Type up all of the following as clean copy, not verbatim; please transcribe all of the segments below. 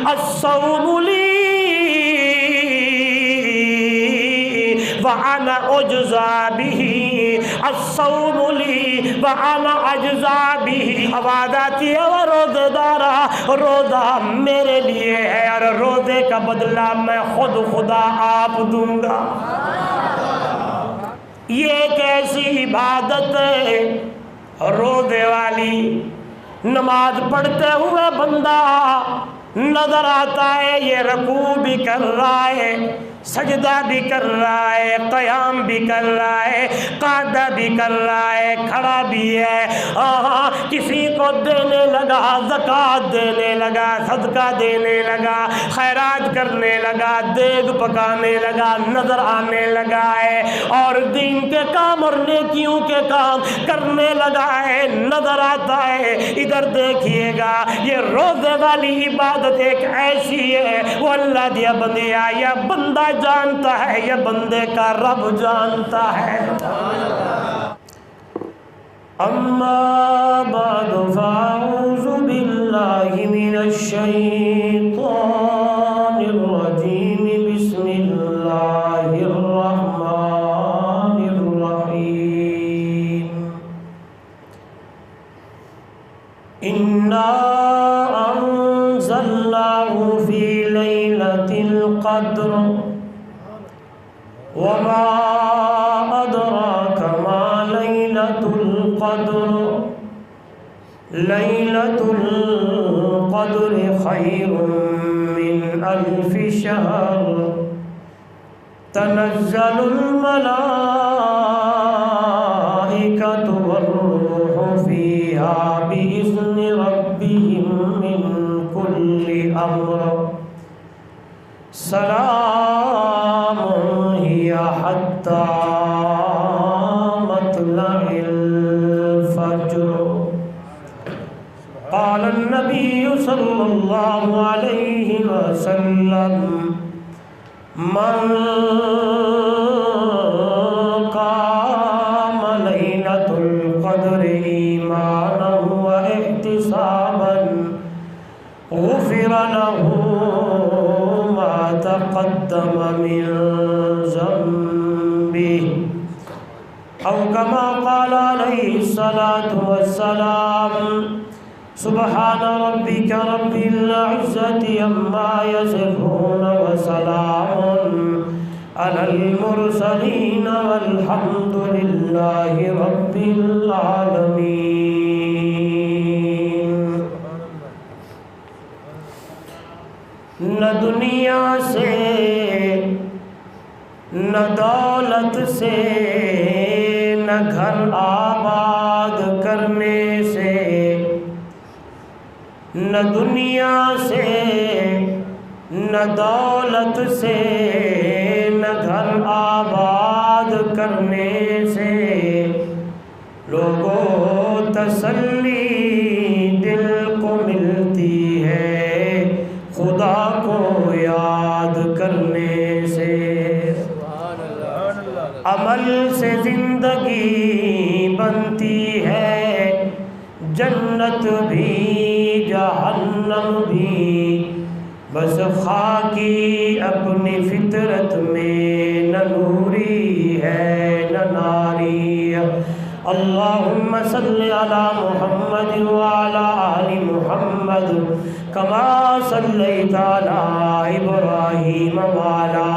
الصوم لی وأنا أجزى به، الصوم لی وأنا أجزى به۔ آواز آتی ہے وہ روزے دارا، روزہ میرے لیے ہے اور روزے کا بدلہ میں خود خدا آپ دوں گا۔ یہ ایک ایسی عبادت ہے روزے والی، نماز پڑھتے ہوئے بندہ نظر آتا ہے یہ رکوع بھی کر رہا ہے، سجدہ بھی کر رہا ہے، قیام بھی کر رہا ہے، قعدہ بھی کر رہا ہے، کھڑا بھی ہے، کسی کو دینے لگا، زکوٰۃ دینے لگا، صدقہ دینے لگا، خیرات کرنے لگا، دیگ پکانے لگا، نظر آنے لگا ہے، اور دین کے کام اور نیکیوں کے کام کرنے لگا ہے، نظر آتا ہے۔ ادھر دیکھیے گا یہ روزے والی عبادت ایک ایسی ہے، وہ اللہ دیا بندیا یا بندہ جانتا ہے یا بندے کا رب جانتا ہے۔ اما بعد فاعوذ باللہ من الشیطان الرجیم، بسم اللہ الرحمن الرحیم۔ انا انزلناه في ليلة القدر وما أدراك ما ليلة القدر، ليلة القدر خير من ألف شهر، تنزل الملائكة والروح فيها بإذن ربهم من كل أمر، سلام هي حتى مطلع الفجر۔ قال النبي صلى الله عليه وسلم من قام ليلة القدر إيمانا واحتسابا غفر له ما تقدم من ذنبه، أو كما قال عليه الصلاة والسلام۔ سبحان ربك رب العزة عما يصفون وسلام على المرسلين والحمد لله رب العالمين۔ نہ دنیا سے نہ دولت سے نہ گھر آباد کرنے سے، نہ دنیا سے نہ دولت سے نہ گھر آباد کرنے سے، لوگوں تسلی دل کو ملتی ہے خدا کو یاد کرنے سے۔ عمل سے زندگی بنتی ہے، جنت بھی جہنم بھی، بس خاکی اپنی فطرت میں نہ نوری ہے نہ ناری۔ اللہم صلی علی محمد وعلی آل محمد کما صلیت علی ابراہیم وعلی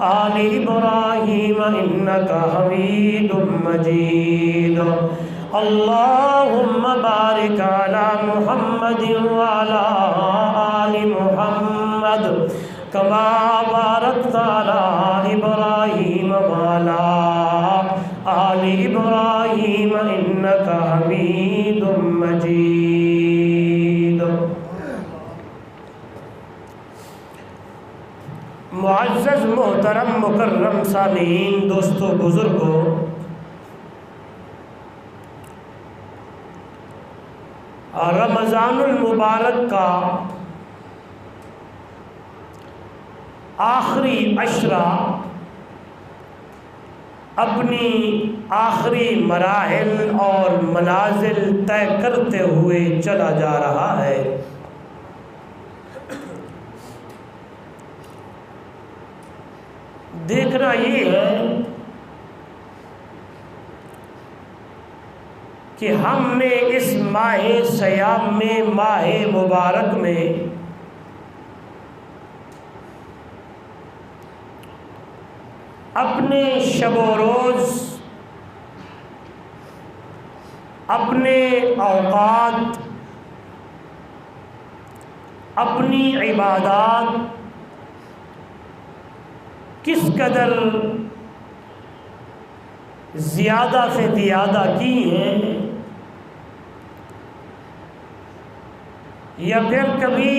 آل ابراہیم انک حمید مجید۔ اللہم بارک علی محمد وعلی آل محمد کما بارکت علی ابراہیم وعلی آل ابراہیم انک حمید مجید۔ معزز محترم مکرم سامعین، دوستو بزرگوں، رمضان المبارک کا آخری عشرہ اپنی آخری مراحل اور منازل طے کرتے ہوئے چلا جا رہا ہے۔ دیکھنا یہ ہے کہ ہم نے اس ماہ صیام میں، ماہ مبارک میں اپنے شب و روز، اپنے اوقات، اپنی عبادات کس قدر زیادہ سے زیادہ کی ہیں، یا پھر کبھی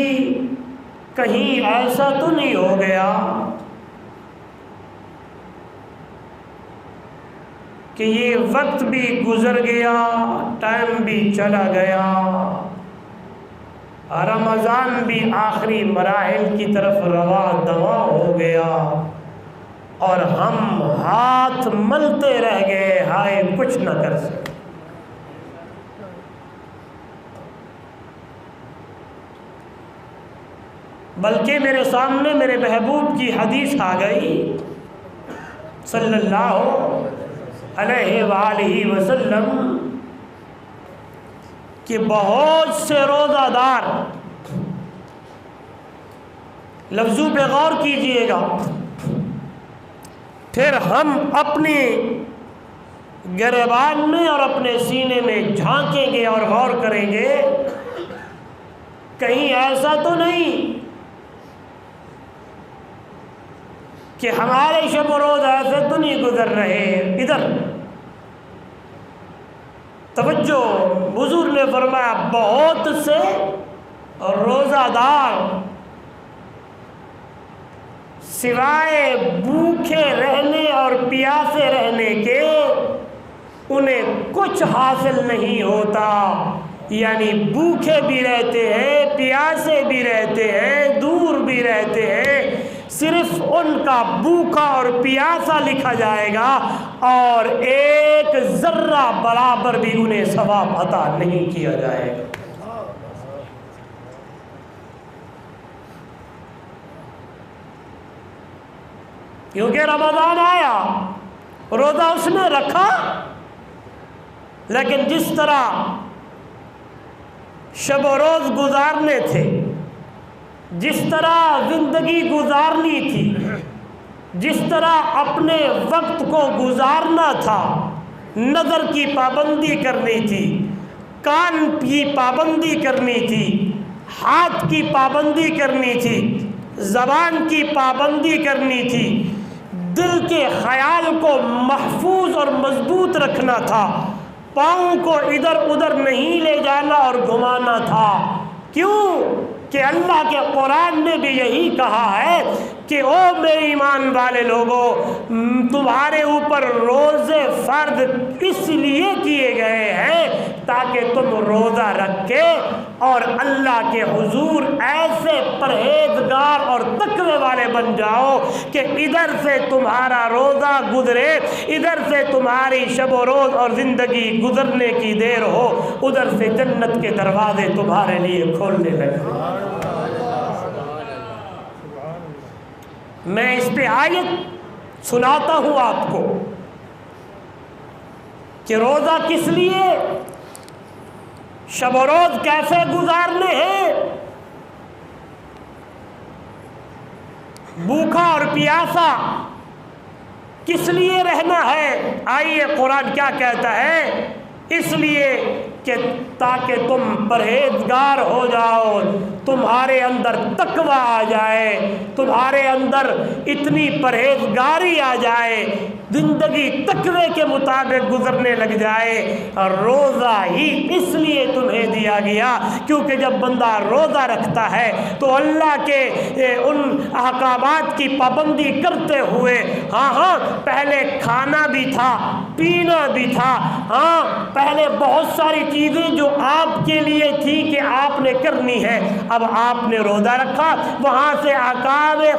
کہیں ایسا تو نہیں ہو گیا کہ یہ وقت بھی گزر گیا، ٹائم بھی چلا گیا، رمضان بھی آخری مراحل کی طرف رواں دواں ہو گیا اور ہم ہاتھ ملتے رہ گئے، ہائے کچھ نہ کر سکے۔ بلکہ میرے سامنے میرے محبوب کی حدیث آ گئی صلی اللہ علیہ وآلہ وسلم کہ بہت سے روزہ دار، لفظوں پہ غور کیجئے گا، پھر ہم اپنے گریبان میں اور اپنے سینے میں جھانکیں گے اور غور کریں گے، کہیں ایسا تو نہیں کہ ہمارے شب و روز ایسے تو نہیں گزر رہے۔ ادھر توجہ، حضور نے فرمایا بہت سے روزہ دار سوائے بھوکے رہنے اور پیاسے رہنے کے انہیں کچھ حاصل نہیں ہوتا، یعنی بھوکے بھی رہتے ہیں، پیاسے بھی رہتے ہیں، دور بھی رہتے ہیں، صرف ان کا بھوکا اور پیاسا لکھا جائے گا اور ایک ذرہ برابر بھی انہیں ثواب عطا نہیں کیا جائے گا۔ کیونکہ رمضان آیا، روزہ اس نے رکھا، لیکن جس طرح شب و روز گزارنے تھے، جس طرح زندگی گزارنی تھی، جس طرح اپنے وقت کو گزارنا تھا، نظر کی پابندی کرنی تھی، کان کی پابندی کرنی تھی، ہاتھ کی پابندی کرنی تھی، زبان کی پابندی کرنی تھی، دل کے خیال کو محفوظ اور مضبوط رکھنا تھا، پاؤں کو ادھر ادھر نہیں لے جانا اور گھمانا تھا۔ کیوں کہ اللہ کے قرآن نے بھی یہی کہا ہے کہ او میرے ایمان والے لوگوں، تمہارے اوپر روزے فرض اس لیے کیے گئے ہیں تاکہ تم روزہ رکھ کے اور اللہ کے حضور ایسے پرہیزگار اور تقوی والے بن جاؤ کہ ادھر سے تمہارا روزہ گزرے، ادھر سے تمہاری شب و روز اور زندگی گزرنے کی دیر ہو، ادھر سے جنت کے دروازے تمہارے لیے کھولنے لگے۔ میں اس پہ آیت سناتا ہوں آپ کو کہ روزہ کس لیے، شب و روز کیسے گزارنے ہیں، بھوکا اور پیاسا کس لیے رہنا ہے۔ آئیے قرآن کیا کہتا ہے، اس لیے کہ تاکہ تم پرہیزگار ہو جاؤ، تمہارے اندر تقوی آ جائے، تمہارے اندر اتنی پرہیزگاری آ جائے، زندگی تقوی کے مطابق گزرنے لگ جائے۔ اور روزہ ہی اس لیے تمہیں دیا گیا کیونکہ جب بندہ روزہ رکھتا ہے تو اللہ کے ان احکامات کی پابندی کرتے ہوئے، ہاں پہلے کھانا بھی تھا، پینا بھی تھا، ہاں پہلے بہت ساری چیزیں جو آپ کے لیے تھی کہ آپ نے کرنی ہے، اب آپ نے روزہ رکھا، وہاں سے احکام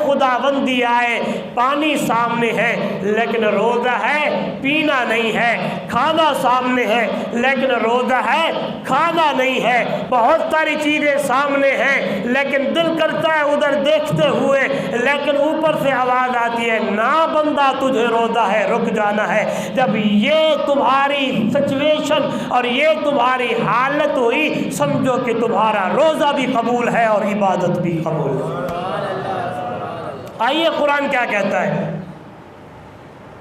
خداوندی آئے، پانی سامنے ہے لیکن روزہ ہے، پینا نہیں ہے، کھانا سامنے ہے لیکن روزہ ہے، کھانا نہیں ہے، بہت ساری چیزیں سامنے ہیں لیکن دل کرتا ہے ادھر دیکھتے ہوئے لیکن اوپر سے آواز آتی ہے نہ بندہ تجھے روزہ ہے، رک جانا ہے۔ جب یہ تمہاری سچویشن اور یہ تمہاری حالت ہوئی، سمجھو کہ تمہارا روزہ بھی قبول ہے اور عبادت بھی قبول ہے۔ آئیے قرآن کیا کہتا ہے،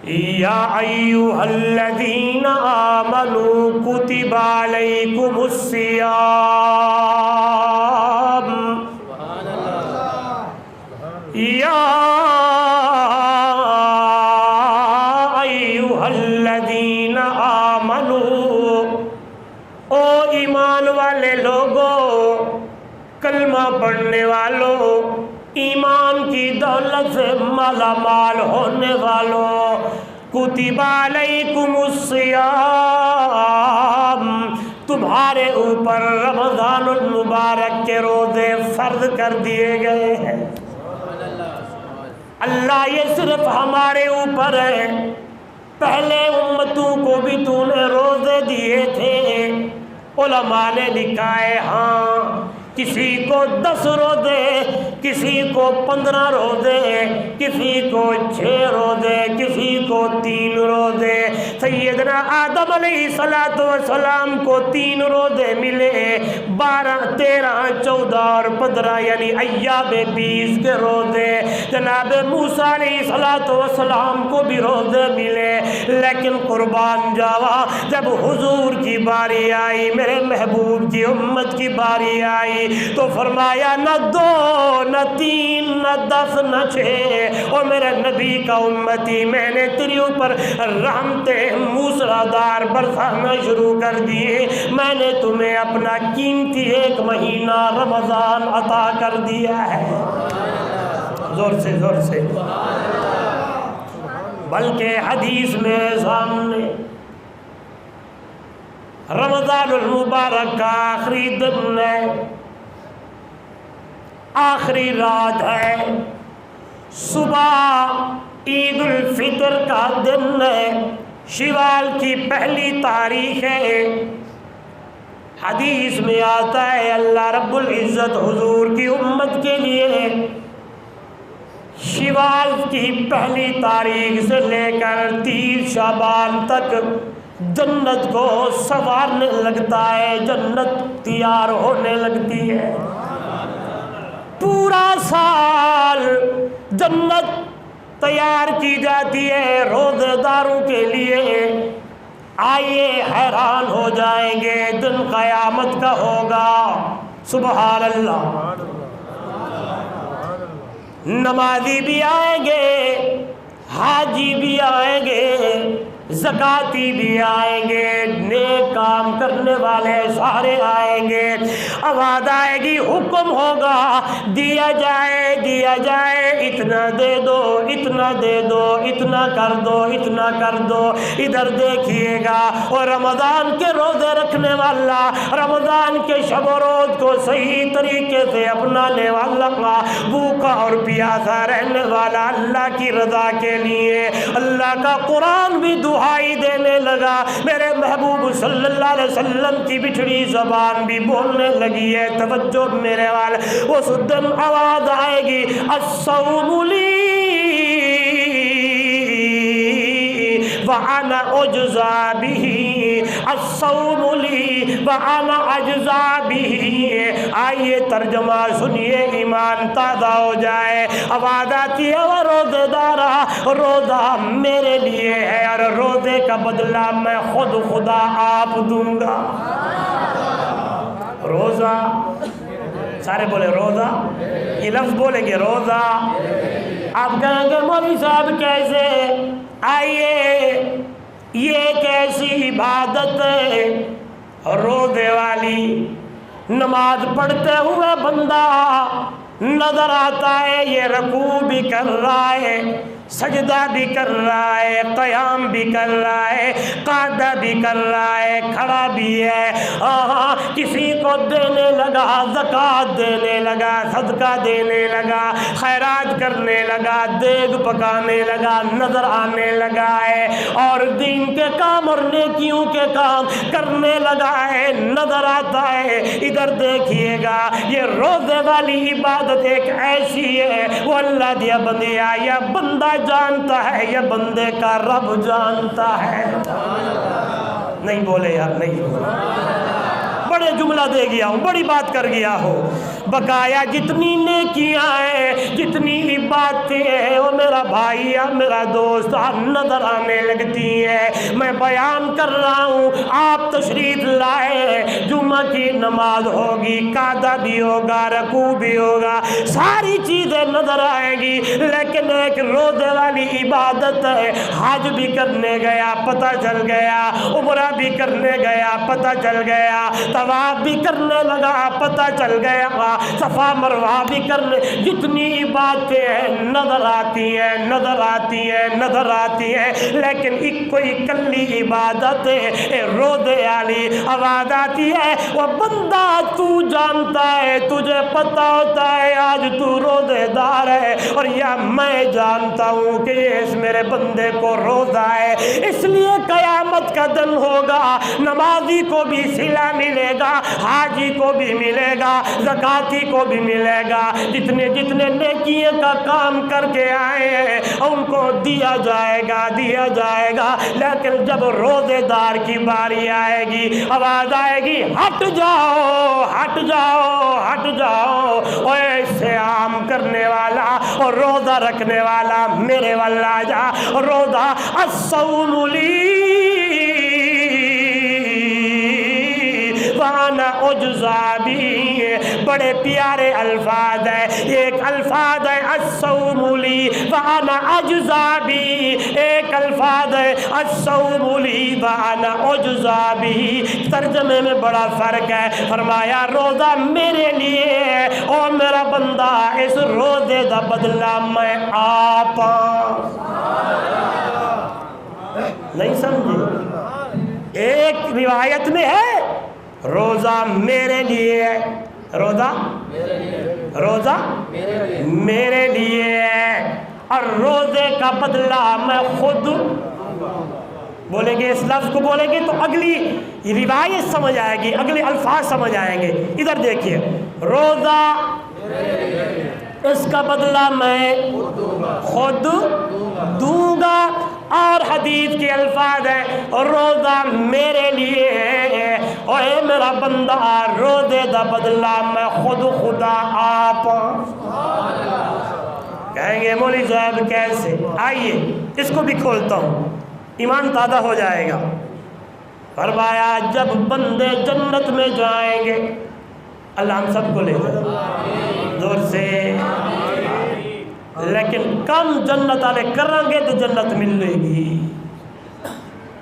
یا ایھا الذین آمنوا کتب علیکم الصیام، یا ایھا الذین آمنوا، او ایمان والے لوگوں، کلمہ پڑھنے والوں، ایمان کی دولت سے مالا مال ہونے والوں، کتب علیکم الصیام، تمہارے اوپر رمضان المبارک کے روزے فرض کر دیے گئے ہیں۔ اللہ یہ صرف ہمارے اوپر ہے، پہلے امتوں کو بھی تو نے روزے دیے تھے۔ علماء نے لکھا ہے ہاں، کسی کو 10 روزے، کسی کو 15 روزے، کسی کو 6 روزے، کسی کو 3 روزے۔ سیدنا آدم علیہ السلام کو 3 روزے ملے، 12، 13، 14 اور 15 یعنی ایام 20 کے روزے۔ جناب موسیٰ علیہ السلام کو بھی روزے ملے، لیکن قربان جاوا جب حضور کی باری آئی، میرے محبوب کی امت کی باری آئی، تو فرمایا نہ 2، نہ 3، نہ 10، نہ 6، اور میرے نبی کا امتی، میں نے تیرے اوپر رحمتیں موسلادھار برسانا شروع کر دیے، میں نے تمہیں اپنا قیمتی 1 مہینہ رمضان عطا کر دیا ہے۔ زور سے زور سے، بلکہ حدیث میں سامنے رمضان المبارک کا آخری دن ہے، آخری رات ہے، صبح عید الفطر کا دن ہے، شوال کی پہلی تاریخ ہے۔ حدیث میں آتا ہے اللہ رب العزت حضور کی امت کے لیے شوال کی پہلی تاریخ سے لے کر 30 شعبان تک جنت کو سنوارنے لگتا ہے، جنت تیار ہونے لگتی ہے۔ پورا سال جنت تیار کی جاتی ہے روزے داروں کے لیے۔ آئیے حیران ہو جائیں گے، دن قیامت کا ہوگا، سبحان اللہ، نمازی بھی آئیں گے، حاجی بھی آئیں گے، زکاتی بھی آئیں گے، نیک کام کرنے والے سارے آئیں گے۔ آواز آئے گی، حکم ہوگا، دیا جائے دیا جائے، اتنا دے دو، اتنا دے دو، اتنا کر دو، اتنا کر دو۔ ادھر دیکھیے گا، اور رمضان کے روزے رکھنے والا، رمضان کے شب و روز کو صحیح طریقے سے اپنانے والا، بھوکا اور پیاسا رہنے والا، اللہ کی رضا کے لیے اللہ کا قرآن بھی دہائی دینے لگا، میرے محبوب صلی اللہ علیہ وسلم کی بچڑی زبان بھی بولنے لگی ہے۔ توجہ میرے والے، اس دن آواز آئے گی، الصوم لی وَأَنَا أُجْزَى بِهِ، الصوم لی وَأَنَا أُجْزَى بِهِ۔ آئیے ترجمہ سنیے، ایمان تازہ ہو جائے۔ آواز آتی ہے، وہ روزے دارا، روزہ میرے لیے ہے اور روزے کا بدلہ میں خود خدا آپ دوں گا۔ روزہ، سارے بولے روزہ، یہ لفظ بولیں گے روزہ۔ آپ کہیں گے مولوی صاحب کیسے؟ آئیے، یہ ایک ایسی عبادت ہے روزے والی، نماز پڑھتے ہوئے بندہ نظر آتا ہے یہ رکوع بھی کر رہا ہے، سجدہ بھی کر رہا ہے، قیام بھی کر رہا ہے، قعدہ بھی کر رہا ہے، کھڑا بھی ہے، کسی کو دینے لگا، زکوٰۃ دینے لگا، صدقہ دینے لگا، خیرات کرنے لگا، دیگ پکانے لگا، نظر آنے لگا ہے، اور دین کے کام اور نیکیوں کے کام کرنے لگا ہے، نظر آتا ہے۔ ادھر دیکھیے گا، یہ روزے والی عبادت عبادت ایک ایسی ہے وہ اللہ دیا بندیا یا بندہ جانتا ہے یا بندے کا رب جانتا ہے. نہیں بولے یار, نہیں بولے. بڑے جملہ دے گیا ہوں, بڑی بات کر گیا ہوں. بقایا جتنی نیکیاں ہیں, جتنی باتیں ہیں, وہ میرا بھائی یا میرا دوست نظر آنے لگتی ہے. میں بیان کر رہا ہوں, آپ تشریف لائے, جمعہ کی نماز ہوگی, قعدہ بھی ہوگا, رکوع بھی ہوگا, ساری چیزیں نظر آئیں گی, لیکن ایک روزے والی عبادت ہے. حج بھی کرنے گیا پتہ چل گیا, عمرہ بھی کرنے گیا پتہ چل گیا, طواف بھی کرنے لگا پتہ چل گیا, صفا مروہ بھی کرنے, جتنی باتیں ہیں نظر آتی ہیں, نظر آتی ہیں, نظر آتی ہیں, لیکن ایک کوئی کلی عبادت ہے روزے والی آواز آتی ہے. وہ بندہ تو جانتا ہے, تجھے پتہ ہوتا ہے آج تو روزے دار ہے, اور یا میں جانتا ہوں کہ اس میرے بندے کو روزہ ہے, اس لیے قیامت کا دن ہوگا, نمازی کو بھی صلہ ملے گا, حاجی کو بھی ملے گا, زکاتی کو بھی ملے گا, جتنے جتنے نیکیوں کا کام کر کے آئے ہیں ان کو دیا جائے گا, دیا جائے گا. لیکن جب روزے دار کی باری آئے گی, آواز آئے گی ہٹ جاؤ, ہٹ جاؤ, ہٹ جاؤ, اور ایسے عام کرنے والا اور روزہ رکھنے والا میرے والا جا. روزہ الصوم لی وانا اجزا بھی, بڑے پیارے الفاظ ہیں. ایک الفاظ ہے الصوم لی وانا اجزا بھی, ایک الفاظ ہے الصوم لی وانا اجزا بھی. ترجمے میں بڑا فرق ہے. فرمایا روزہ میرے لیے ہے, اور میرا بندہ اس روزے دا بدلہ میں آپ. نہیں سمجھے؟ ایک روایت میں ہے روزہ میرے لیے ہے, روزہ روزہ میرے لیے ہے, اور روزے کا بدلہ میں خود. بولیں گے اس لفظ کو بولیں گے تو اگلی روایت سمجھ آئے گی, اگلے الفاظ سمجھ آئیں گے. ادھر دیکھیے, روزہ اس کا بدلہ میں خود دوں گا, اور حدیث کے الفاظ ہیں روزہ میرے لیے ہے, اور اے میرا بندہ روزے دا بدلہ میں خود خدا آپ. کہیں گے مولوی صاحب کیسے؟ آئیے اس کو بھی کھولتا ہوں, ایمان تازہ ہو جائے گا. فرمایا جب بندے جنت میں جائیں گے, اللہ ہم سب کو لے جائے زور سے, لیکن کم جنت والے کریں گے تو جنت ملے گی,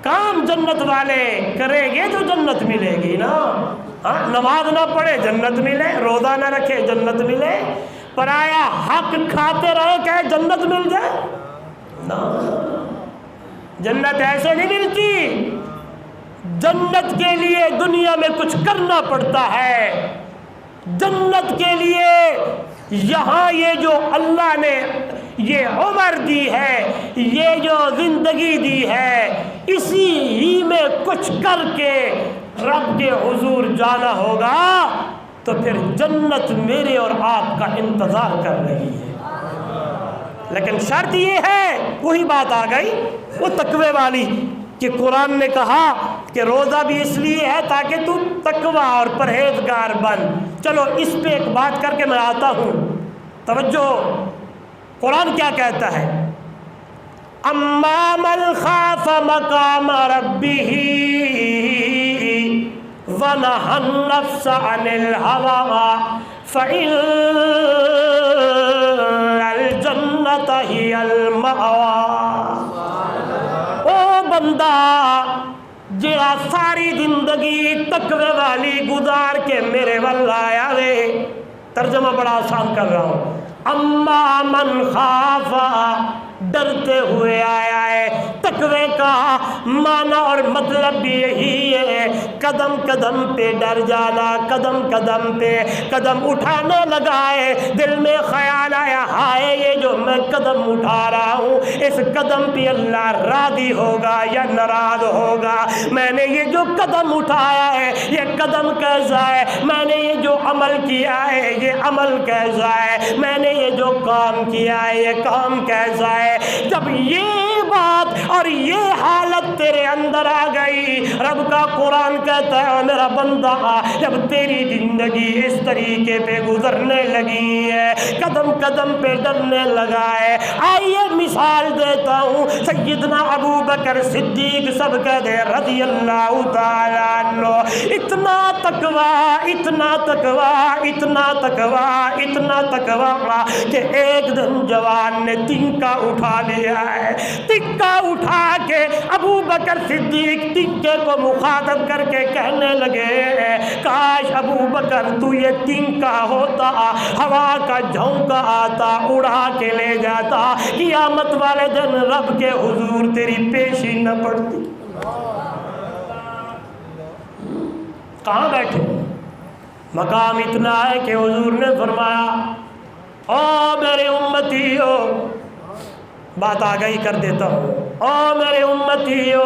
کام جنت والے کریں گے تو جنت ملے گی نا. ہاں, نماز نہ پڑھے جنت ملے, روزہ نہ رکھے جنت ملے, پرایا حق کھاتے رہے کہ جنت مل جائے نا. جنت ایسے نہیں ملتی, جنت کے لیے دنیا میں کچھ کرنا پڑتا ہے. جنت کے لیے یہاں یہ جو اللہ نے یہ عمر دی ہے, یہ جو زندگی دی ہے, اسی ہی میں کچھ کر کے رب کے حضور جانا ہوگا, تو پھر جنت میرے اور آپ کا انتظار کر رہی ہے. لیکن شرط یہ ہے, وہی بات آ گئی وہ تقوی والی, کہ قرآن نے کہا کہ روزہ بھی اس لیے ہے تاکہ تو تقوی اور پرہیزگار بن. چلو اس پہ ایک بات کر کے میں آتا ہوں, توجہ. قرآن کیا کہتا ہے؟ اما من خاف مقام ربہ ونہى النفس عن الہوى فإن الجنة ہی المأوى. او بندہ جڑا ساری زندگی تقوی والی گزار کے میرے ول آیا وے, ترجمہ بڑا آسان کر رہا ہوں. اما من خافا, ڈرتے ہوئے آیا ہے. تقوی کا معنی اور مطلب بھی یہی ہے, قدم قدم پہ ڈر جانا, قدم قدم پہ قدم اٹھانے لگا ہے, دل میں خیال فرمایا ہائے یہ جو میں قدم اٹھا رہا ہوں اس قدم پہ اللہ راضی ہوگا یا ناراض ہوگا؟ میں نے یہ جو قدم اٹھایا ہے یہ قدم کیسا ہے؟ میں نے یہ جو عمل کیا ہے یہ عمل کیسا ہے؟ میں نے یہ جو کام کیا ہے یہ کام کیسا ہے؟ جب یہ بات اور یہ حالت تیرے اندر آ گئی، رب کا قرآن کہتا ہے میرا بندہ جب تیری زندگی اس طریقے پہ گزرنے لگی ہے، قدم قدم پہ ڈرنے لگا ہے، آئیے مثال دیتا ہوں، سیدنا ابو بکر صدیق سب کہہ دے رضی اللہ تعالیٰ عنہ، اتنا تقویٰ اتنا تقویٰ اتنا تقویٰ اتنا تقویٰ کہ ایک دن جوان نے تنکا اٹھا لیا ہے، تنکا اٹھا کے ابو بکر صدیق تنکے کو مخاطب کر کے کہنے لگے کاش ابو بکر تو یہ تنکا ہوتا، ہوا کا جھونکا آتا اڑا کے لے جاتا، قیامت والے دن رب کے حضور تیری پیشی نہ پڑتی۔ کہاں بیٹھے؟ مقام اتنا ہے کہ حضور نے فرمایا او میرے امتیو، بات آگئی کر دیتا ہوں، او میرے امتیو،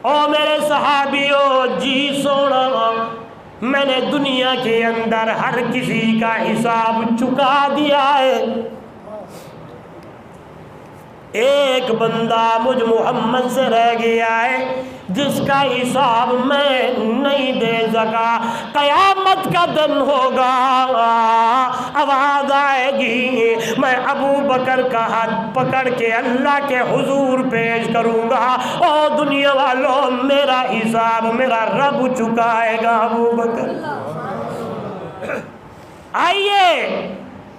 او میرے صحابیو، جی سونا میں نے دنیا کے اندر ہر کسی کا حساب چکا دیا ہے، ایک بندہ مجھ محمد سے رہ گیا ہے جس کا حساب میں نہیں دے سکا، قیامت کا دن ہوگا، آواز آئے گی، میں ابو بکر کا ہاتھ پکڑ کے اللہ کے حضور پیش کروں گا، او دنیا والوں میرا حساب میرا رب چکائے گا۔ ابو بکر آئیے،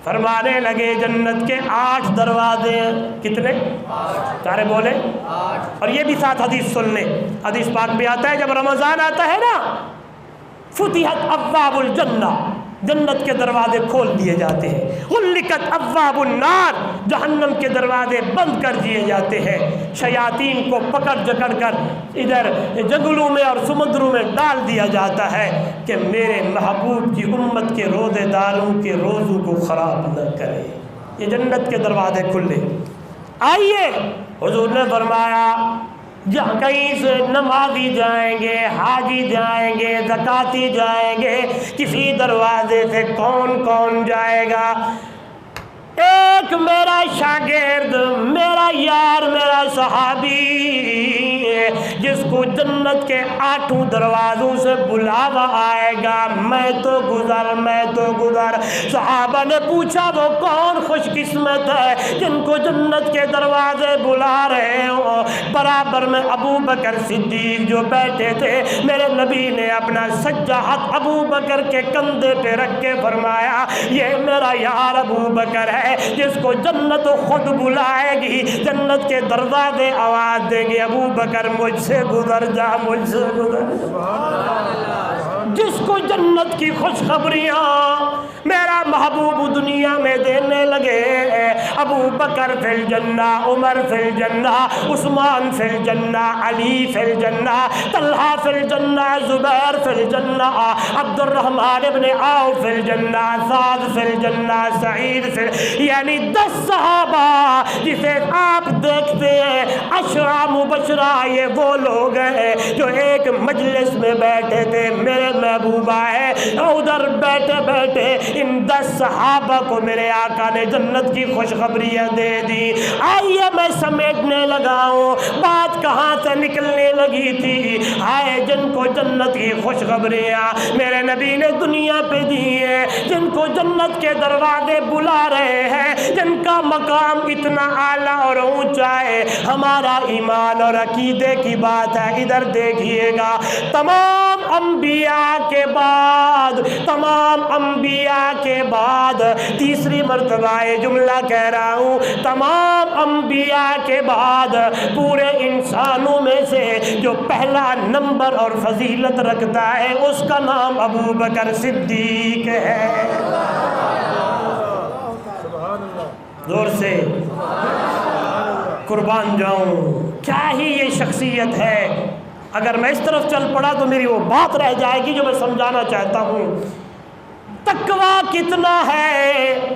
فرمانے لگے جنت کے 8 دروازے ہیں، کتنے؟ سارے بولے 8، اور یہ بھی ساتھ حدیث سن لیں، حدیث پاک میں آتا ہے جب رمضان آتا ہے نا فتحت ابواب الجنہ، جنت کے دروازے کھول دیے جاتے ہیں، غلقت ابواب النار، جہنم کے دروازے بند کر دیے جاتے ہیں، شیاطین کو پکڑ جکڑ کر ادھر جنگلوں میں اور سمندروں میں ڈال دیا جاتا ہے کہ میرے محبوب کی امت کے روزے داروں کے روزوں کو خراب نہ کرے، یہ جنت کے دروازے کھلے۔ آئیے، حضور نے فرمایا جہاں کہیں سے نمازی جائیں گے، حاجی جائیں گے، زکاتی جائیں گے، کسی دروازے سے کون کون جائے گا؟ ایک میرا شاگرد، میرا یار، میرا صحابی جس کو جنت کے 8 دروازوں سے بلاوا آئے گا، میں تو گزر میں تو گزر۔ صحابہ نے پوچھا وہ کون خوش قسمت ہے جن کو جنت کے دروازے بلا رہے ہو؟ برابر میں ابو بکر صدیق جو بیٹھے تھے، میرے نبی نے اپنا سجا ہاتھ ابو بکر کے کندھے پہ رکھ کے فرمایا یہ میرا یار ابو بکر ہے جس کو جنت خود بلائے گی، جنت کے دروازے آواز دیں گے ابو بکر مجھ سے گزر جا، مجھ سے گزر جا۔ جس کو جنت کی خوشخبریاں میرا محبوب دنیا میں دینے لگے، ابو بکر فی الجنہ، عمر فی الجنہ، عثمان فی الجنہ، علی فی الجنہ، طلحہ فی الجنہ، زبیر فی الجنہ، عبد الرحمن ابن عوف فی الجنہ، سعد فی الجنہ، سعید فی، یعنی 10 صحابہ جسے آپ دیکھتے ہیں عشرہ مبشرہ، یہ وہ لوگ ہیں جو ایک مجلس میں بیٹھے تھے، میرے محبوبہ ہے ادھر بیٹھے بیٹھے ان 10 صحابہ کو میرے آقا نے جنت کی خوشخبریاں دے دی۔ آئیے میں سمیٹنے لگا ہوں، بات کہاں سے نکلنے لگی تھی؟ آئے جن کو جنت کی خوشخبریاں میرے نبی نے دنیا پہ دی ہے، جن کو جنت کے دروازے بلا رہے ہیں، جن کا مقام اتنا اعلیٰ اور اونچا ہے، ہمارا ایمان اور عقیدے کی بات ہے۔ ادھر دیکھیے گا، تمام انبیاء کے بعد، تمام انبیاء کے بعد، تیسری مرتبہ یہ جملہ کہہ رہا ہوں، تمام انبیاء کے بعد پورے انسانوں میں سے جو پہلا نمبر اور فضیلت رکھتا ہے اس کا نام ابو بکر صدیق ہے۔ زور سے قربان جاؤں، کیا ہی یہ شخصیت ہے۔ اگر میں اس طرف چل پڑا تو میری وہ بات رہ جائے گی جو میں سمجھانا چاہتا ہوں۔ تقویٰ کتنا ہے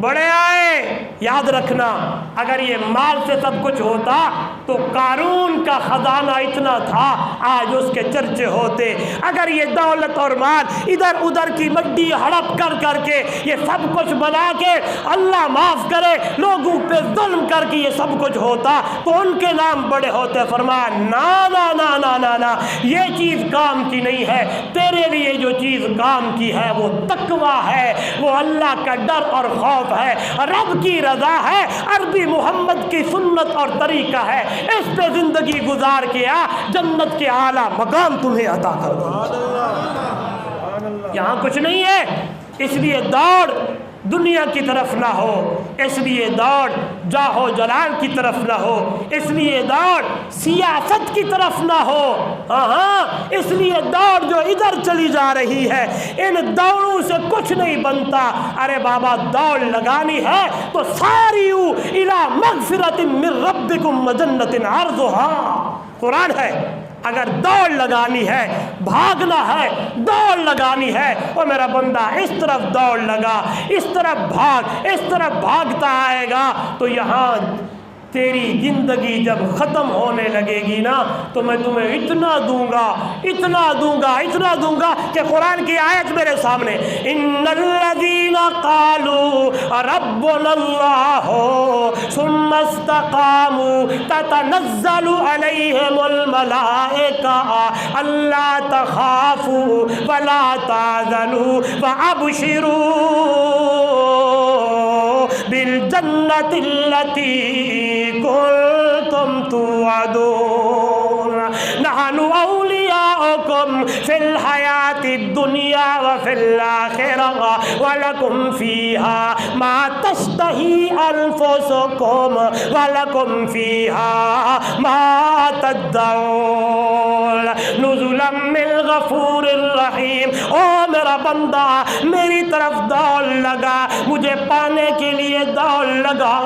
بڑے آئے، یاد رکھنا اگر یہ مال سے سب کچھ ہوتا تو قارون کا خزانہ اتنا تھا آج اس کے چرچے ہوتے۔ اگر یہ دولت اور مال ادھر ادھر کی مٹی ہڑپ کر کر کے یہ سب کچھ بنا کے اللہ معاف کرے لوگوں پہ ظلم کر کے یہ سب کچھ ہوتا تو ان کے نام بڑے ہوتے۔ فرمایا نا نا نا نا نا نا، یہ چیز کام کی نہیں ہے، تیرے لیے جو چیز کام کی ہے وہ تقویٰ ہے، وہ اللہ کا ڈر اور خوف ہے، رب کی رضا ہے، عربی محمد کی سنت اور طریقہ ہے، اس پہ زندگی گزار کے آ، جنت کے اعلیٰ مقام تمہیں عطا کر دوں۔ یہاں کچھ نہیں ہے، اس لیے دوڑ دنیا کی طرف نہ ہو، اس لیے دوڑ جاہو جلال کی طرف نہ ہو، اس لیے دوڑ سیاست کی طرف نہ ہو، اس لیے دوڑ جو ادھر چلی جا رہی ہے ان دوڑوں سے کچھ نہیں بنتا۔ ارے بابا دوڑ لگانی ہے تو ساریو الی مغفرۃ من ربکم وجنۃ عرضها، قرآن ہے۔ اگر دوڑ لگانی ہے، بھاگنا ہے، دوڑ لگانی ہے، وہ میرا بندہ اس طرف دوڑ لگا، اس طرف بھاگ، اس طرف بھاگتا آئے گا تو یہاں تیری زندگی جب ختم ہونے لگے گی نا تو میں تمہیں اتنا دوں گا، اتنا دوں گا، اتنا دوں گا کہ قرآن کی آیت میرے سامنے، ان الذین قالوا ربنا اللہ ثم استقاموا تتنزل علیہم الملائکہ الا تخافوا ولا تحزنوا وابشروا بالجنۃ التی کنتم توعدون نحن اولیاؤکم فی الحیاۃ الدنیا وفی الآخرہ ولکم فیہا ما تشتہی انفسکم ولکم فیہا ما تدعون نزلا من غفور الرحیم۔ او میرا بندہ میری طرف دوڑ لگا، مجھے پانے کے لیے دوڑ لگا،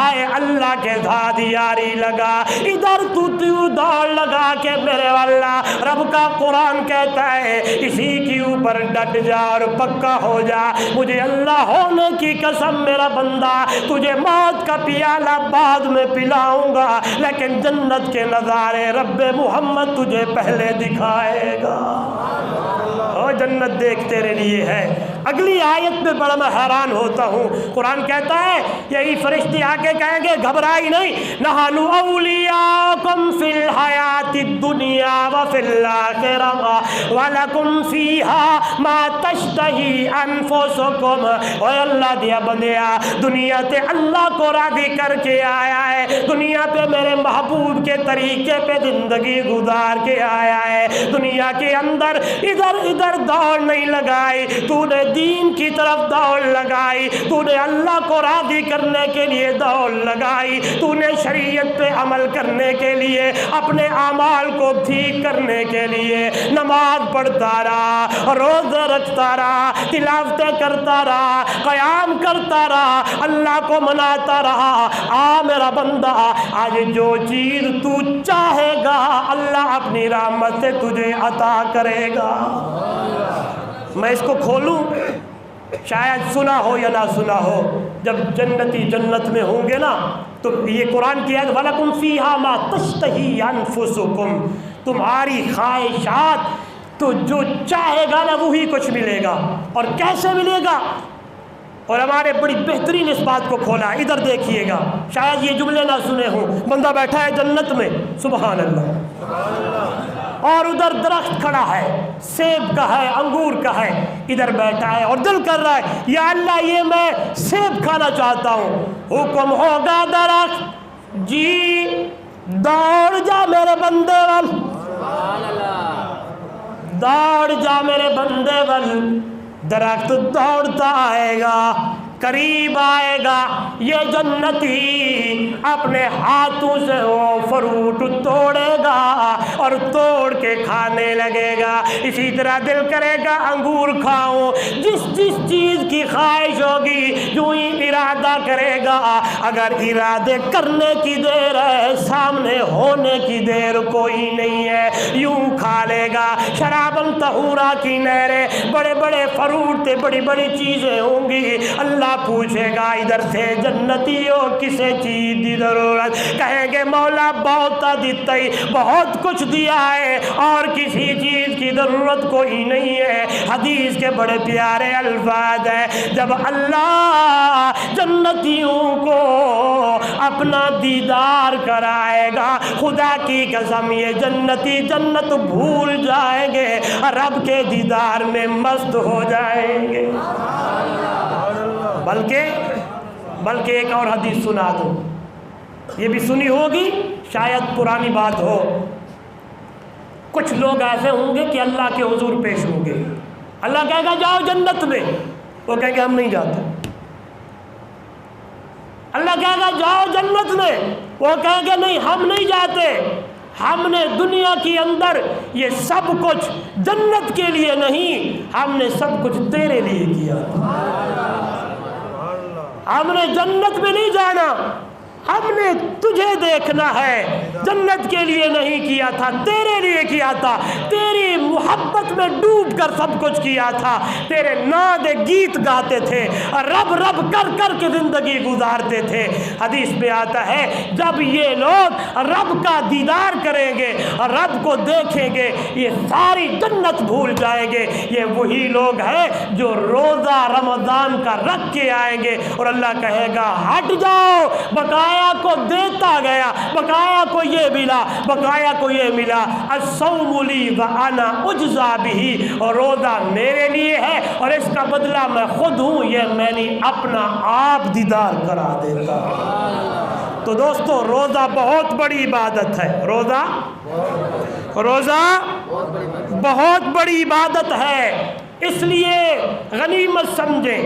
آئے اللہ کے ساتھ یاری لگا، ادھر تو دوڑ لگا کہ میرے اللہ رب کا قرآن کہتا ہے اسی کے اوپر ڈٹ جا اور پکا ہو جا۔ مجھے اللہ ہونے کی قسم میرا بندہ تجھے موت کا پیالہ بعد میں پلاؤں گا لیکن جنت کے نظارے رب محمد تجھے پہلے دکھائے گا۔ اور جنت دیکھ تیرے لیے ہے۔ اگلی آیت میں بڑا میں حیران ہوتا ہوں، قرآن کہتا ہے یہی فرشتے آ کے کہیں گے گھبرائی نہیں، نحن اولیاءکم فی الحیاۃ الدنیا وفی الآخرہ ولکم فیہا ما تشتہی انفسکم۔ اے اللہ دیا بندیا دنیا تے اللہ کو راضی کر کے آیا ہے، دنیا پہ میرے محبوب کے طریقے پہ زندگی گزار کے آیا ہے، دنیا کے اندر ادھر ادھر دوڑ نہیں لگائی، تو نے دین کی طرف دوڑ لگائی، تو نے اللہ کو راضی کرنے کے لیے دوڑ لگائی، تو نے شریعت پہ عمل کرنے کے لیے اپنے اعمال کو ٹھیک کرنے کے لیے نماز پڑھتا رہا، روزے رکھتا رہا، تلاوتیں کرتا رہا، قیام کرتا رہا، اللہ کو مناتا رہا۔ آ میرا بندہ آج جو چیز تو چاہے گا اللہ اپنی رحمت سے تجھے عطا کرے گا۔ میں اس کو کھولوں، شاید سنا ہو یا نہ سنا ہو، جب جنتی جنت میں ہوں گے نا تو یہ قرآن کی آیت وَلَكُمْ فِيهَا مَا تَشْتَهِي أَنفُسُكُمْ، تمہاری خواہشات تو جو چاہے گا نا وہی کچھ ملے گا۔ اور کیسے ملے گا؟ اور ہمارے بڑی بہترین اس بات کو کھولا، ادھر دیکھیے گا، شاید یہ جملے نہ سنے ہوں، بندہ بیٹھا ہے جنت میں، سبحان اللہ، اور ادھر درخت کھڑا ہے، سیب کا ہے، انگور کا ہے، ادھر بیٹھا ہے اور دل کر رہا ہے یا اللہ یہ میں سیب کھانا چاہتا ہوں، حکم ہوگا درخت جی دوڑ جا میرے بندے ول، دوڑ جا میرے بندے ول، درخت دوڑتا آئے گا، قریب آئے گا، یہ جنتی اپنے ہاتھوں سے وہ فروٹ توڑے گا اور توڑ کے کھانے لگے گا۔ اسی طرح دل کرے گا انگور کھاؤں، جس چیز کی خواہش ہوگی جو ہی ارادہ کرے گا، اگر ارادے کرنے کی دیر ہے سامنے ہونے کی دیر کوئی نہیں ہے، یوں کھا لے گا۔ شرابن طہورا کی نہریں، بڑے بڑے فروٹ تھے، بڑی بڑی چیزیں ہوں گی۔ اللہ پوچھے گا ادھر سے جنتیوں کسے چیز دی ضرورت؟ کہیں گے مولا بہت دیتے، بہت کچھ دیا ہے اور کسی چیز کی ضرورت کوئی نہیں ہے۔ حدیث کے بڑے پیارے الفاظ ہیں، جب اللہ جنتیوں کو اپنا دیدار کرائے گا، خدا کی قسم یہ جنتی جنت بھول جائیں گے، رب کے دیدار میں مست ہو جائیں گے۔ بلکہ ایک اور حدیث سنا دو، یہ بھی سنی ہوگی، شاید پرانی بات ہو۔ کچھ لوگ ایسے ہوں گے کہ اللہ کے حضور پیش ہوں گے، اللہ کہے گا جاؤ جنت میں، وہ کہیں گے ہم نہیں جاتے۔ اللہ کہے گا جاؤ جنت میں، وہ کہیں گے نہیں ہم نہیں جاتے، ہم نے دنیا کے اندر یہ سب کچھ جنت کے لیے نہیں، ہم نے سب کچھ تیرے لیے کیا، ہم نے جنت میں نہیں جانا، ہم نے تجھے دیکھنا ہے، جنت کے لیے نہیں کیا تھا، تیرے لیے کیا تھا، تیری محبت میں ڈوب کر سب کچھ کیا تھا، تیرے ناد گیت گاتے تھے، رب رب کر کر کے زندگی گزارتے تھے۔ حدیث میں آتا ہے جب یہ لوگ رب کا دیدار کریں گے، رب کو دیکھیں گے، یہ ساری جنت بھول جائیں گے۔ یہ وہی لوگ ہیں جو روزہ رمضان کا رکھ کے آئیں گے اور اللہ کہے گا ہٹ جاؤ، بقایا کو دیتا گیا، بقایا کو یہ ملا، بقایا کو یہ ملا، الصوم لی وانا اجزا بہ، اور روزہ میرے لیے ہے اور اس کا بدلہ میں خود ہوں، یہ میں نے اپنا آپ دیدار کرا دیتا۔ تو دوستو روزہ بہت بڑی عبادت ہے، روزہ بہت بڑی عبادت ہے، اس لیے غنیمت سمجھیں،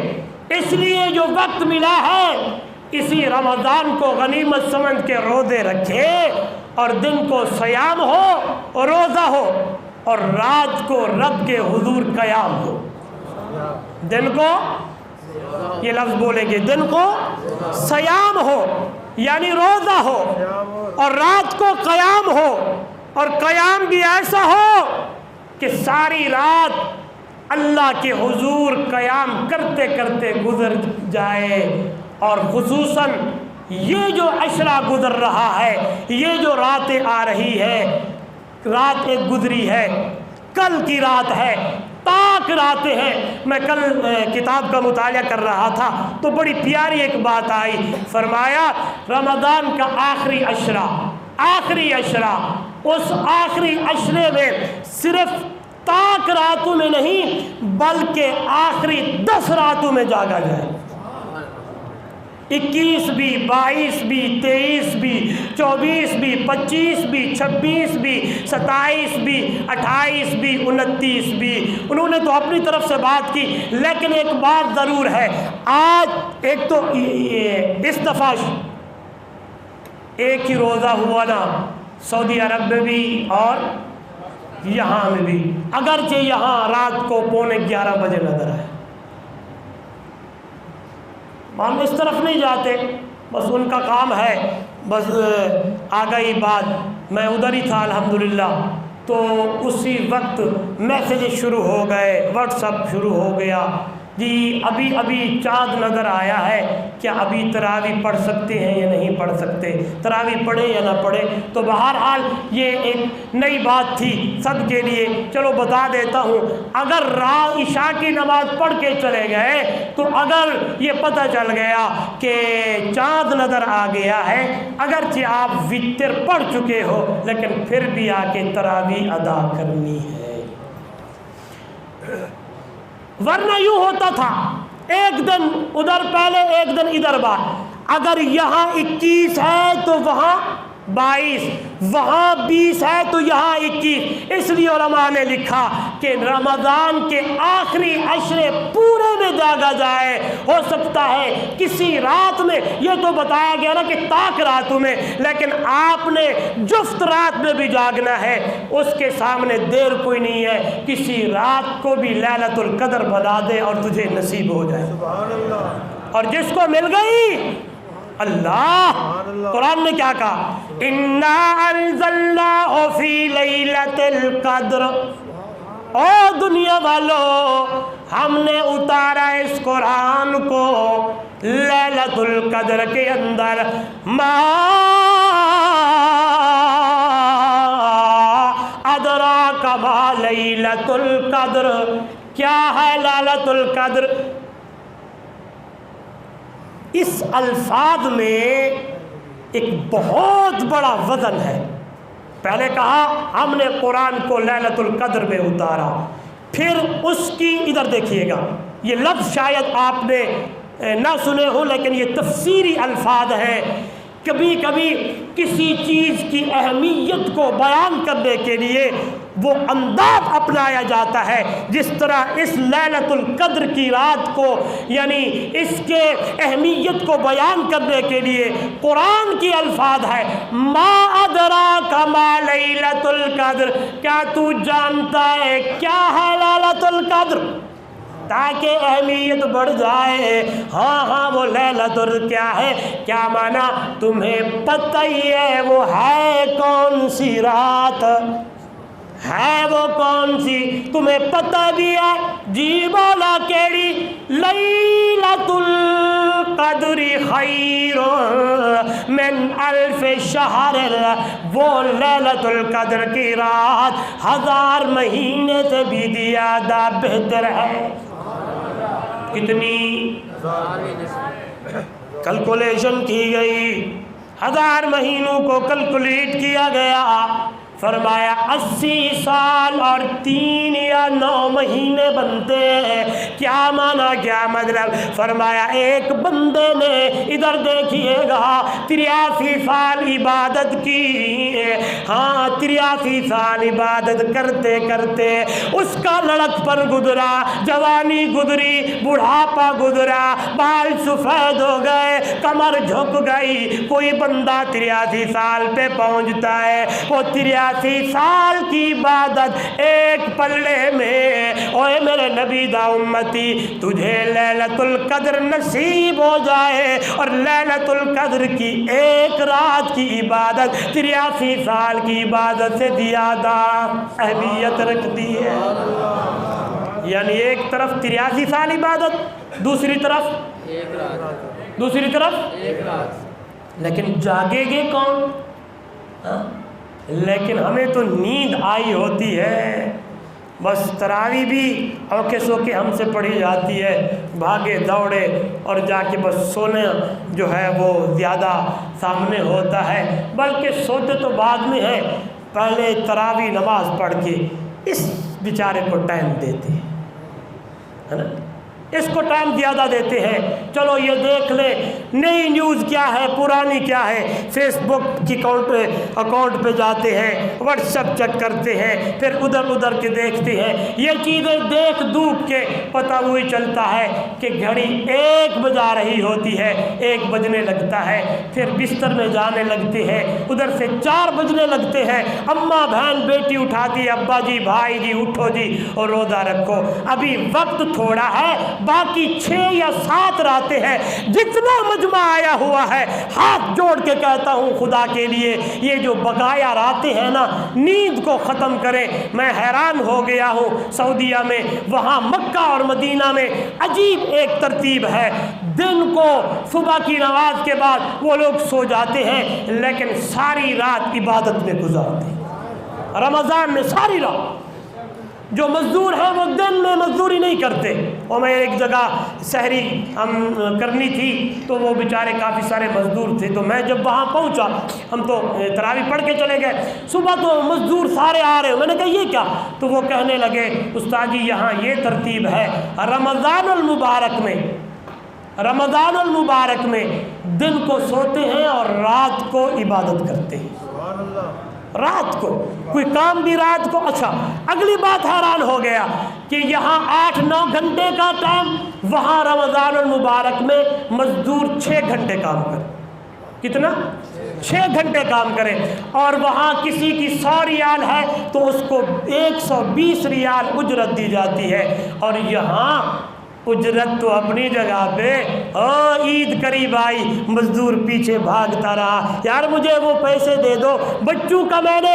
اس لیے جو وقت ملا ہے اسی رمضان کو غنیمت سمجھ کے روزے رکھے، اور دن کو صیام ہو اور روزہ ہو، اور رات کو رب کے حضور قیام ہو۔ دن کو یہ لفظ بولیں گے، دن کو صیام ہو یعنی روزہ ہو، اور رات کو قیام ہو، اور قیام بھی ایسا ہو کہ ساری رات اللہ کے حضور قیام کرتے کرتے گزر جائے۔ اور خصوصاً یہ جو عشرہ گزر رہا ہے، یہ جو راتیں آ رہی ہے، رات ایک گزری ہے، کل کی رات ہے، تاک راتیں ہیں۔ میں کل کتاب کا مطالعہ کر رہا تھا تو بڑی پیاری ایک بات آئی، فرمایا رمضان کا آخری عشرہ، اس آخری عشرے میں صرف تاک راتوں میں نہیں بلکہ آخری 10 راتوں میں جاگا جائے، 21 بھی، 22 بھی، 23 بھی، 24 بھی، 25 بھی، 26 بھی، 27 بھی، 28 بھی، 29 بھی۔ انہوں نے تو اپنی طرف سے بات کی، لیکن ایک بات ضرور ہے، آج ایک تو اس دفعہ ایک ہی روزہ ہوا نا سعودی عرب میں بھی اور یہاں میں بھی، اگرچہ یہاں رات کو 11:15 بجے نظر آئے، ہم اس طرف نہیں جاتے، بس ان کا کام ہے، بس آ گئی بات، میں ادھر ہی تھا الحمدللہ، تو اسی وقت میسیج شروع ہو گئے، واٹس ایپ شروع ہو گیا، جی ابھی چاند نظر آیا ہے، کیا ابھی تراویح پڑھ سکتے ہیں یا نہیں پڑھ سکتے، تراویح پڑھے یا نہ پڑھے؟ تو بہرحال یہ ایک نئی بات تھی سب کے لیے، چلو بتا دیتا ہوں، اگر عشاء کی نماز پڑھ کے چلے گئے تو اگر یہ پتہ چل گیا کہ چاند نظر آ گیا ہے، اگرچہ آپ وتر پڑھ چکے ہو لیکن پھر بھی آ کے تراویح ادا کرنی ہے، ورنہ یوں ہوتا تھا ایک دن ادھر پہلے ایک دن ادھر بعد، اگر یہاں 21 ہے تو وہاں 22 وہاں 20 ہے تو یہاں 21. اس لیے علماء نے لکھا کہ رمضان کے آخری عشرے پورے میں جاگا جائے. ہو سکتا ہے کسی رات میں، یہ تو بتایا گیا نا کہ تاک راتوں میں، لیکن آپ نے جفت رات میں بھی جاگنا ہے. اس کے سامنے دیر کوئی نہیں ہے. کسی رات کو بھی لیلۃ القدر بنا دے اور تجھے نصیب ہو جائے. سبحان اللہ. اور جس کو مل گئی، اللہ قرآن نے کیا کہا؟ اِنَّا أَنزَلْنَاهُ فِي لَيْلَةِ الْقَدْرِ. او دنیا والو، ہم نے اتارا اس قرآن کو لیلۃ القدر کے اندر. ما ادراک ما لیلۃ القدر. کیا ہے لیلۃ القدر؟ اس الفاظ میں ایک بہت بڑا وزن ہے. پہلے کہا ہم نے قرآن کو لیلۃ القدر میں اتارا، پھر اس کی، ادھر دیکھیے گا، یہ لفظ شاید آپ نے نہ سنے ہو لیکن یہ تفسیری الفاظ ہیں. کبھی کبھی کسی چیز کی اہمیت کو بیان کرنے کے لیے وہ انداز اپنایا جاتا ہے. جس طرح اس لیلۃ القدر کی رات کو، یعنی اس کے اہمیت کو بیان کرنے کے لیے قرآن کی الفاظ ہے ما ادراک ما لیلۃ القدر. کیا تو جانتا ہے کیا ہے لیلۃ القدر؟ تاکہ اہمیت بڑھ جائے. ہاں وہ لیلۃ القدر کیا ہے؟ کیا معنی؟ تمہیں پتہ ہی ہے وہ ہے کون سی رات ہے، وہ کون سی؟ تمہیں پتہ بھی ہے؟ جی بولا کیڑی؟ لیلۃ القدر خیر من الف شہر. وہ لیلۃ القدر کی رات 1000 مہینے سے بھی زیادہ بہتر ہے. کتنی کیلکولیشن کی گئی، 1000 مہینوں کو کیلکولیٹ کیا گیا. فرمایا 80 سال اور 3 یا 9 مہینے بنتے ہیں. کیا معنی، کیا مطلب؟ فرمایا ایک بندے نے، ادھر دیکھیے گا، 83 سال عبادت کی. ہاں 83 سال عبادت کرتے کرتے اس کا لڑک پر گزرا، جوانی گزری، بڑھاپا گزرا، بال سفید ہو گئے، کمر جھک گئی. کوئی بندہ 83 سال پہ پہنچتا ہے، وہ 83 سال کی عبادت ایک پلڑے میں. اوے میرے نبی دا امتی، تجھے لیلۃ القدر نصیب ہو جائے اور لیلۃ القدر کی ایک رات کی عبادت 83 سال کی عبادت سے زیادہ اہمیت رکھتی ہے. یعنی ایک طرف 83 سال عبادت، دوسری طرف ایک رات. لیکن جاگے گے کون؟ لیکن ہمیں تو نیند آئی ہوتی ہے. بس تراویح بھی اوکے سو کے ہم سے پڑھی جاتی ہے، بھاگے دوڑے اور جا کے بس سونے جو ہے وہ زیادہ سامنے ہوتا ہے. بلکہ سوتے تو بعد میں ہے، پہلے تراویح نماز پڑھ کے اس بیچارے کو ٹائم دیتے ہیں، ہے نا، اس کو ٹائم زیادہ دیتے ہیں. چلو یہ دیکھ لیں نئی نیوز کیا ہے، پرانی کیا ہے. فیس بک کی اکاؤنٹ پہ جاتے ہیں، واٹس ایپ چیک کرتے ہیں، پھر ادھر کے دیکھتے ہیں. یہ چیزیں دیکھ دکھ کے پتہ وہی چلتا ہے کہ گھڑی 1 بجا رہی ہوتی ہے، 1 بجنے لگتا ہے، پھر بستر میں جانے لگتے ہیں، ادھر سے 4 بجنے لگتے ہیں. اماں بہن بیٹی اٹھاتی ہے، ابا جی بھائی جی اٹھو جی اور روزہ رکھو، ابھی وقت تھوڑا ہے، باقی 6 یا 7 راتیں ہیں. جتنا مجمع آیا ہوا ہے، ہاتھ جوڑ کے کہتا ہوں خدا کے لیے، یہ جو بقایا راتیں ہیں نا، نیند کو ختم کریں. میں حیران ہو گیا ہوں سعودیہ میں، وہاں مکہ اور مدینہ میں عجیب ایک ترتیب ہے. دن کو صبح کی نماز کے بعد وہ لوگ سو جاتے ہیں، لیکن ساری رات عبادت میں گزارتے ہیں. رمضان میں ساری رات. جو مزدور ہیں وہ دن میں مزدوری نہیں کرتے. اور میں ایک جگہ سحری ہم کرنی تھی تو وہ بیچارے کافی سارے مزدور تھے، تو میں جب وہاں پہنچا، ہم تو تراویح پڑھ کے چلے گئے، صبح تو مزدور سارے آ رہے ہیں. میں نے کہا یہ کیا؟ تو وہ کہنے لگے استاد جی یہاں یہ ترتیب ہے، رمضان المبارک میں دن کو سوتے ہیں اور رات کو عبادت کرتے ہیں. رات کو کوئی کام بھی رات کو. اچھا اگلی بات حیران ہو گیا کہ یہاں 8-9 گھنٹے کا ٹائم، وہاں رمضان المبارک میں مزدور 6 گھنٹے کام کرے. کتنا؟ 6 گھنٹے کام کرے. اور وہاں کسی کی 100 ریال ہے تو اس کو 120 ریال اجرت دی جاتی ہے. اور یہاں اجرت تو اپنی جگہ پہ، عید قریب آئی، مزدور پیچھے بھاگتا رہا، یار مجھے وہ پیسے دے دو، بچوں کا میں نے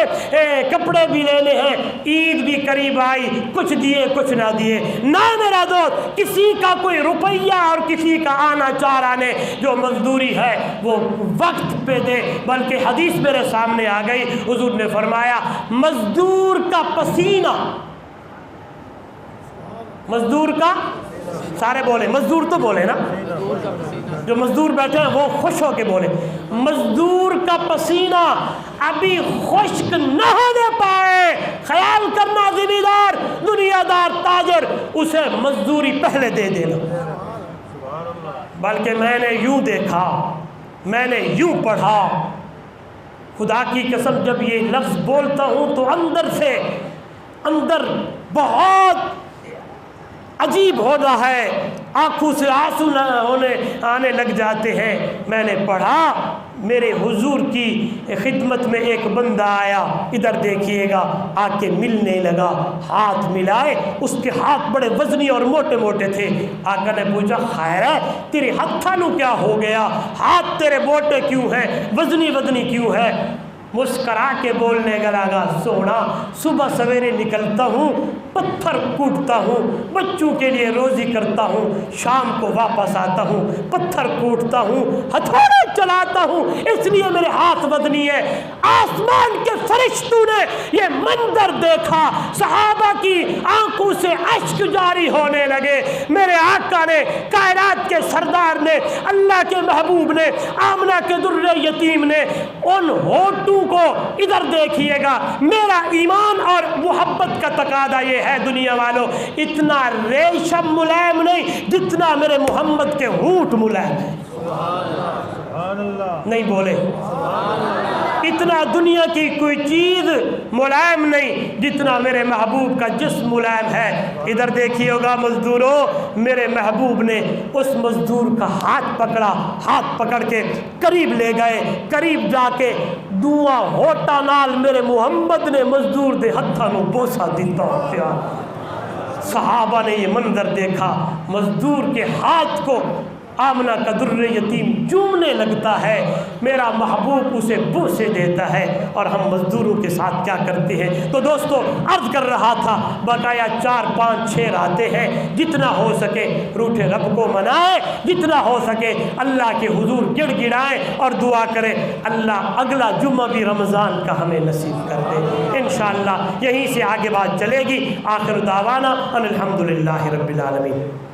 کپڑے بھی لینے ہیں، عید بھی قریب آئی، کچھ دیے کچھ نہ دیے. نہ میرا دوست، کسی کا کوئی روپیہ اور کسی کا آنا چار آنے جو مزدوری ہے وہ وقت پہ دے. بلکہ حدیث میرے سامنے آ گئی، حضور نے فرمایا مزدور کا پسینہ، مزدور کا، سارے بولے مزدور تو بولے نا، جو مزدور بیٹھے ہیں وہ خوش ہو کے بولے، مزدور کا پسینہ ابھی خشک نہ ہونے پائے، خیال کرنا زمیندار، دنیا دار، تاجر، اسے مزدوری پہلے دے دینا. بلکہ میں نے یوں دیکھا، میں نے یوں پڑھا، خدا کی قسم جب یہ لفظ بولتا ہوں تو اندر سے اندر بہت عجیب ہوتا ہے، آنکھوں سے آنسو آنے لگ جاتے ہیں. میں نے پڑھا، میرے حضور کی خدمت میں ایک بندہ آیا، ادھر دیکھیے گا، آ کے ملنے لگا، ہاتھ ملائے، اس کے ہاتھ بڑے وزنی اور موٹے موٹے تھے. آقا نے پوچھا خیر ہے تیرے ہتھاں نو کیا ہو گیا، ہاتھ تیرے موٹے کیوں ہیں، وزنی کیوں ہے؟ مسکرا کے بولنے لگا، سونا صبح سویرے نکلتا ہوں، پتھر کوٹتا ہوں، بچوں کے لیے روزی کرتا ہوں، شام کو واپس آتا ہوں، پتھر کوٹتا ہوں، ہتھوڑے چلاتا ہوں، اس لیے میرے ہاتھ وزنی ہے. آسمان کے فرشتوں نے یہ منظر دیکھا، صحابہ کی آنکھوں سے اشک جاری ہونے لگے. میرے آقا نے، کائنات کے سردار نے، اللہ کے محبوب نے، آمنہ کے در یتیم نے، ان ہونٹوں کو ادھر دیکھیے گا. میرا ایمان اور محبت کا تقاضا یہ ہے دنیا والوں، اتنا ریشم ملائم نہیں جتنا میرے محمد کے ہونٹ ملائم ہے. نہیں بولے، اتنا دنیا کی کوئی چیز ملائم نہیں جتنا میرے محبوب کا جسم ملائم ہے. ادھر دیکھیے ہوگا مزدوروں، میرے محبوب نے اس مزدور کا ہاتھ پکڑا، ہاتھ پکڑ کے قریب لے گئے، قریب جا کے دعا ہوٹا نال میرے محمد نے مزدور دے ہتھاں نو بوسا دیتا پیا. صحابہ نے یہ منظر دیکھا، مزدور کے ہاتھ کو آمنہ کا در یتیم چومنے لگتا ہے، میرا محبوب اسے بوسے دیتا ہے، اور ہم مزدوروں کے ساتھ کیا کرتے ہیں. تو دوستو عرض کر رہا تھا، بقایا 4-5-6 راتیں ہیں، جتنا ہو سکے روٹھے رب کو منائے، جتنا ہو سکے اللہ کے حضور گڑ گڑائیں اور دعا کریں اللہ اگلا جمعہ بھی رمضان کا ہمیں نصیب کر دے. انشاءاللہ یہیں سے آگے بات چلے گی. آخر دعوانا ان الحمدللہ رب العالمین.